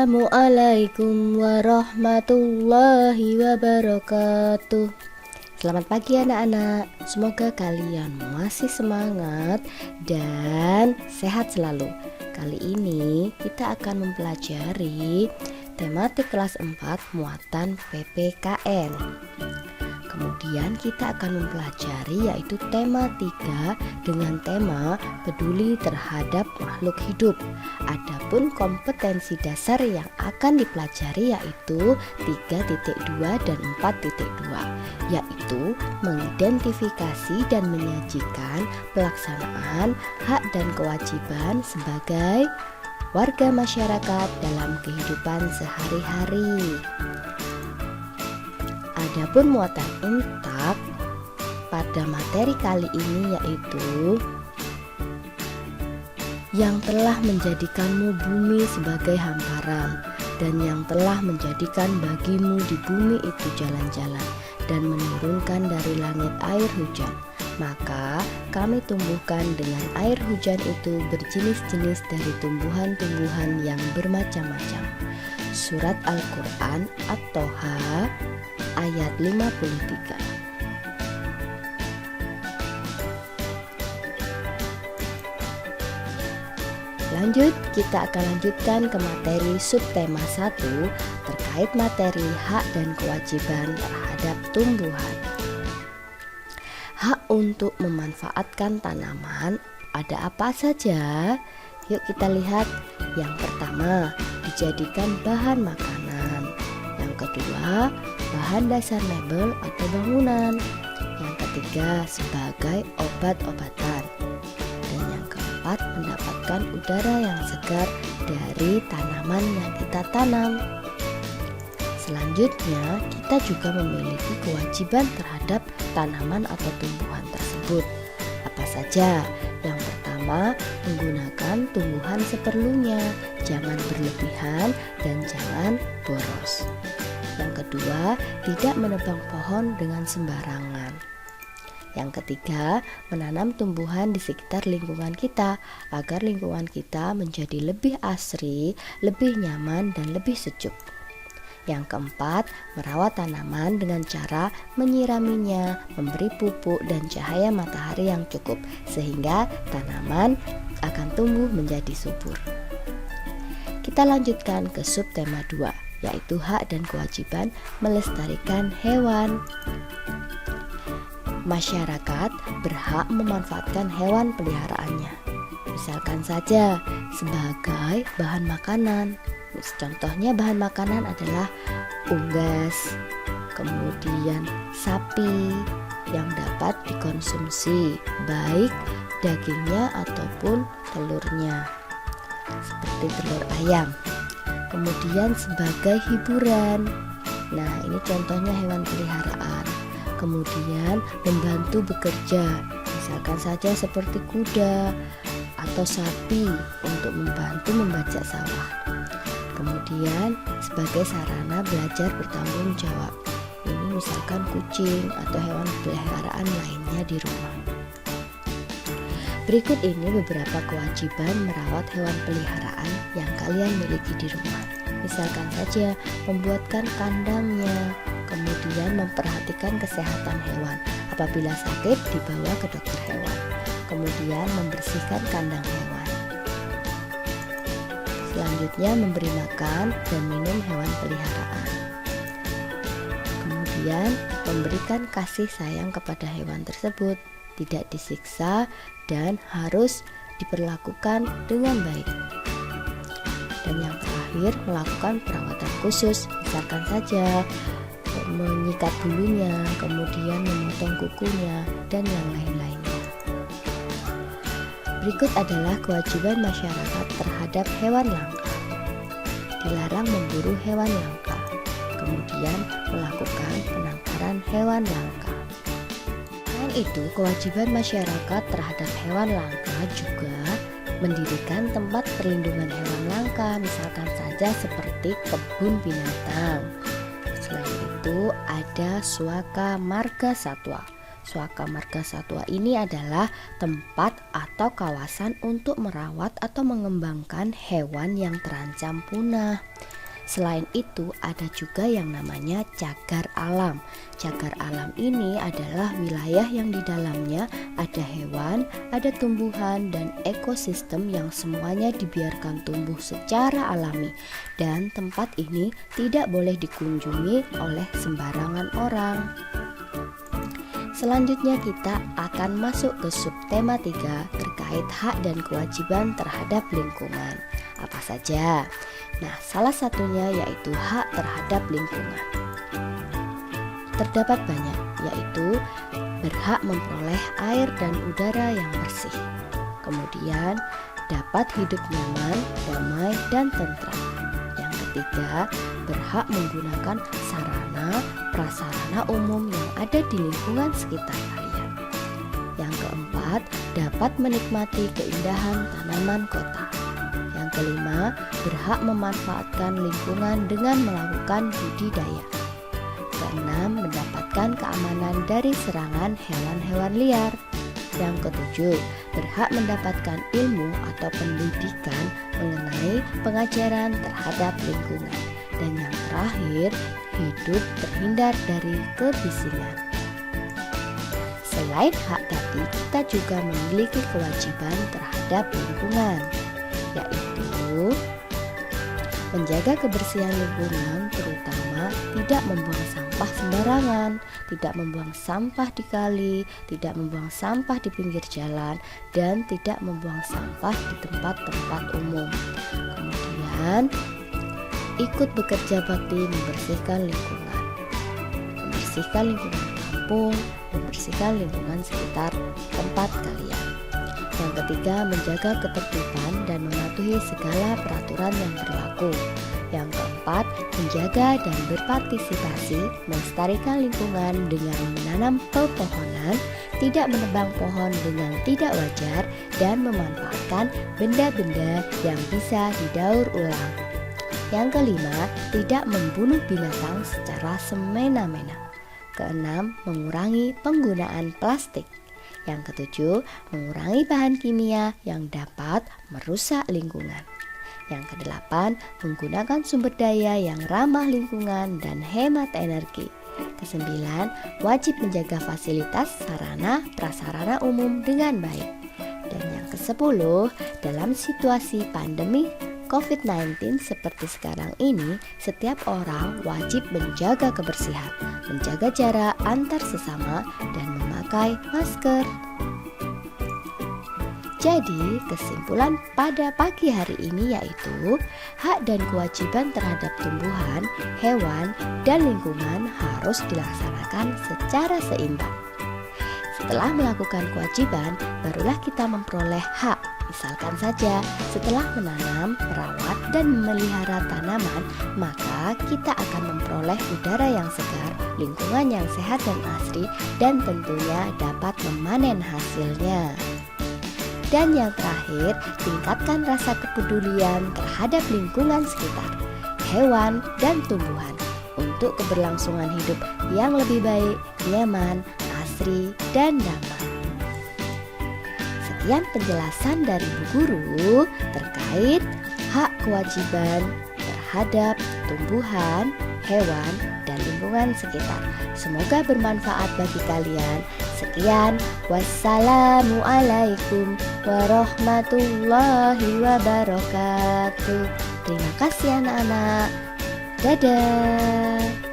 Assalamualaikum warahmatullahi wabarakatuh. Selamat pagi anak-anak. Semoga kalian masih semangat dan sehat selalu. Kali ini kita akan mempelajari tematik kelas 4 muatan PPKN. Kemudian kita akan mempelajari yaitu tema 3 dengan tema peduli terhadap makhluk hidup. Adapun kompetensi dasar yang akan dipelajari yaitu 3.2 dan 4.2, yaitu mengidentifikasi dan menyajikan pelaksanaan hak dan kewajiban sebagai warga masyarakat dalam kehidupan sehari-hari. Adapun muatan intak pada materi kali ini yaitu yang telah menjadikanmu bumi sebagai hamparan dan yang telah menjadikan bagimu di bumi itu jalan-jalan dan menurunkan dari langit air hujan. Maka kami tumbuhkan dengan air hujan itu berjenis-jenis dari tumbuhan-tumbuhan yang bermacam-macam. Surat Al-Quran At-Toha ayat 53. Lanjut, kita akan lanjutkan ke materi subtema 1 terkait materi hak dan kewajiban terhadap tumbuhan. Hak untuk memanfaatkan tanaman ada apa saja? Yuk kita lihat. Yang pertama, dijadikan bahan makanan. Yang kedua, bahan dasar mebel atau bangunan. Yang ketiga, sebagai obat-obatan. Dan yang keempat, mendapatkan udara yang segar dari tanaman yang kita tanam. Selanjutnya, kita juga memiliki kewajiban terhadap tanaman atau tumbuhan tersebut. Apa saja? Yang pertama, menggunakan tumbuhan seperlunya, jangan berlebihan dan jangan boros. Yang kedua, tidak menebang pohon dengan sembarangan. Yang ketiga, menanam tumbuhan di sekitar lingkungan kita agar lingkungan kita menjadi lebih asri, lebih nyaman, dan lebih sejuk. Yang keempat, merawat tanaman dengan cara menyiraminya, memberi pupuk dan cahaya matahari yang cukup sehingga tanaman akan tumbuh menjadi subur. Kita lanjutkan ke subtema 2, yaitu hak dan kewajiban melestarikan hewan. Masyarakat berhak memanfaatkan hewan peliharaannya. Misalkan saja sebagai bahan makanan. Contohnya bahan makanan adalah unggas, kemudian sapi yang dapat dikonsumsi, baik dagingnya ataupun telurnya, seperti telur ayam. Kemudian sebagai hiburan. Nah, ini contohnya hewan peliharaan. Kemudian membantu bekerja, misalkan saja seperti kuda atau sapi untuk membantu membajak sawah. Kemudian sebagai sarana belajar bertanggung jawab. Ini misalkan kucing atau hewan peliharaan lainnya di rumah. Berikut ini beberapa kewajiban merawat hewan peliharaan yang kalian miliki di rumah. Misalkan saja membuatkan kandangnya, kemudian memperhatikan kesehatan hewan. Apabila sakit dibawa ke dokter hewan. Kemudian membersihkan kandang hewan. Selanjutnya memberi makan dan minum hewan peliharaan. Kemudian memberikan kasih sayang kepada hewan tersebut, tidak disiksa dan harus diperlakukan dengan baik. Dan yang terakhir, melakukan perawatan khusus, misalkan saja menyikat bulunya, kemudian memotong kukunya dan yang lain-lainnya. Berikut adalah kewajiban masyarakat terhadap hewan langka. Dilarang memburu hewan langka, kemudian melakukan penangkaran hewan langka. Selain itu, kewajiban masyarakat terhadap hewan langka juga mendirikan tempat perlindungan hewan langka, misalkan saja seperti kebun binatang. Selain itu, ada Suaka Marga Satwa. Suaka Marga Satwa ini adalah tempat atau kawasan untuk merawat atau mengembangkan hewan yang terancam punah. Selain itu, ada juga yang namanya cagar alam. Cagar alam ini adalah wilayah yang di dalamnya ada hewan, ada tumbuhan, dan ekosistem yang semuanya dibiarkan tumbuh secara alami. Dan tempat ini tidak boleh dikunjungi oleh sembarangan orang. Selanjutnya kita akan masuk ke subtema 3 terkait hak dan kewajiban terhadap lingkungan. Apa saja? Nah, salah satunya yaitu hak terhadap lingkungan. Terdapat banyak, yaitu berhak memperoleh air dan udara yang bersih. Kemudian, dapat hidup nyaman, damai, dan tentram. Yang ketiga, berhak menggunakan sarana prasarana umum yang ada di lingkungan sekitar kalian. Yang keempat, dapat menikmati keindahan tanaman kota. Yang kelima, berhak memanfaatkan lingkungan dengan melakukan budidaya. Keenam, mendapatkan keamanan dari serangan hewan-hewan liar. Yang ketujuh, berhak mendapatkan ilmu atau pendidikan mengenai pengajaran terhadap lingkungan. Dan yang terakhir, hidup terhindar dari kebisingan. Selain hak tadi, kita juga memiliki kewajiban terhadap lingkungan, yaitu menjaga kebersihan lingkungan, terutama tidak membuang sampah sembarangan, tidak membuang sampah di kali, tidak membuang sampah di pinggir jalan, dan tidak membuang sampah di tempat-tempat umum. Kemudian ikut bekerja bakti membersihkan lingkungan kampung, membersihkan lingkungan sekitar tempat kalian. Yang ketiga, menjaga ketertiban dan mematuhi segala peraturan yang berlaku. Yang keempat, menjaga dan berpartisipasi melestarikan lingkungan dengan menanam pepohonan, tidak menebang pohon dengan tidak wajar, dan memanfaatkan benda-benda yang bisa didaur ulang. Yang kelima, tidak membunuh binatang secara semena-mena. Keenam, mengurangi penggunaan plastik. Yang ketujuh, mengurangi bahan kimia yang dapat merusak lingkungan. Yang kedelapan, menggunakan sumber daya yang ramah lingkungan dan hemat energi. Kesembilan, wajib menjaga fasilitas sarana prasarana umum dengan baik. Dan yang kesepuluh, dalam situasi pandemi COVID-19 seperti sekarang ini, setiap orang wajib menjaga kebersihan, menjaga jarak antar sesama, dan memakai masker. Jadi, kesimpulan pada pagi hari ini yaitu hak dan kewajiban terhadap tumbuhan, hewan, dan lingkungan harus dilaksanakan secara seimbang. Setelah melakukan kewajiban, barulah kita memperoleh hak. Misalkan saja, setelah menanam, merawat, dan memelihara tanaman, maka kita akan memperoleh udara yang segar, lingkungan yang sehat dan asri, dan tentunya dapat memanen hasilnya. Dan yang terakhir, tingkatkan rasa kepedulian terhadap lingkungan sekitar, hewan, dan tumbuhan untuk keberlangsungan hidup yang lebih baik, nyaman, asri, dan damai. Sekian penjelasan dari Bu Guru terkait hak kewajiban terhadap tumbuhan, hewan, dan lingkungan sekitar. Semoga bermanfaat bagi kalian. Sekian, wassalamualaikum warahmatullahi wabarakatuh. Terima kasih anak-anak. Dadah.